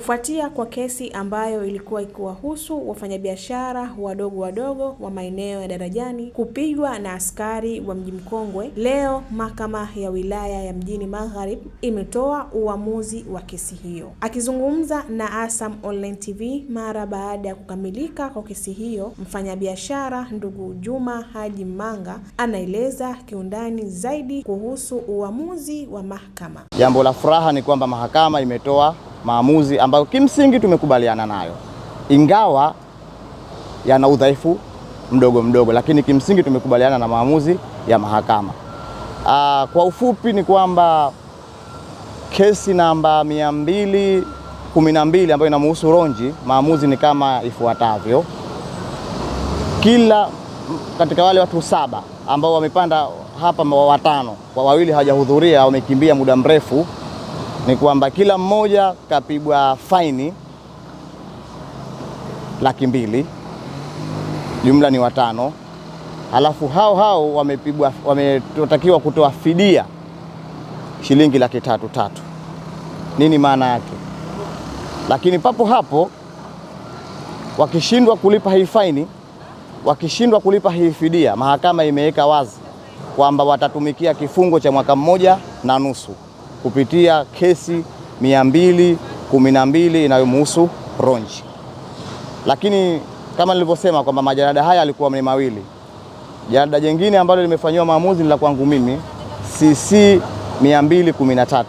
kufuatia kwa kesi ambayo ilikuwa ikiwahusu wafanyabiashara wadogo wa maeneo ya Darajani kupigwa na askari wa Mji Mkongwe. Leo mahakama ya wilaya ya Mjini Magharibi imetoa uamuzi wa kesi hiyo. Akizungumza na Asam Online TV mara baada ya kukamilika kwa kesi hiyo, mfanyabiashara ndugu Juma Haji Manga anaeleza kiundani zaidi kuhusu uamuzi wa mahakama. Jambo la furaha ni kwamba mahakama imetoa maamuzi ambayo kimsingi tumekubaliana nayo, ingawa yana udhaifu mdogo, lakini kimsingi tumekubaliana na maamuzi ya mahakama. Kwa ufupi ni kwamba kesi namba 212 ambayo inamhusu Ronji, maamuzi ni kama ifuatavyo. Kila katika wale watu 7 ambao wamepanda hapa, watano, wawili hawajahudhuria, wamekimbia muda mrefu, ni kwamba kila mmoja kapigwa faini 200,000, jumla ni 5. Halafu hao wametakiwa kutoa fidia shilingi 300,000. Nini maana yake? Lakini papo hapo wakishindwa kulipa hii faini, wakishindwa kulipa hii fidia, mahakama imeweka wazi kwamba watatumikia kifungo cha mwaka 1.5 kupitia kesi 212 inayomhusu Ronji. Lakini kama nilivyosema kwamba majalada haya yalikuwa ni mawili. Jalada jingine ambalo limefanywa maamuzi ni la kwangu mimi, CC 213.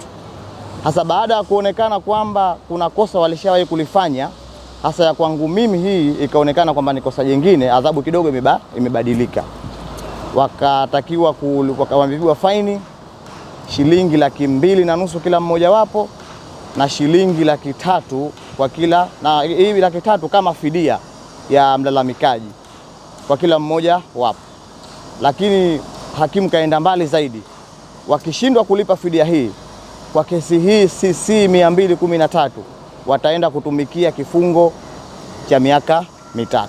Hasa baada ya kuonekana kwamba kuna kosa walishawahi kulifanya, hasa ya kwangu mimi hii ikaonekana kwamba ni kosa jingine, adhabu kidogo imebadilika. Wakatakiwa wamepigwa faini shilingi 2.5 kila mmoja wapo, na shilingi 300,000 kwa kila, na hii 300,000 kama fidia ya mlalamikaji kwa kila mmoja wapo. Lakini hakimu kaenda mbali zaidi, wakishindwa kulipa fidia hii kwa kesi hii CC 213 wataenda kutumikia kifungo cha miaka 3.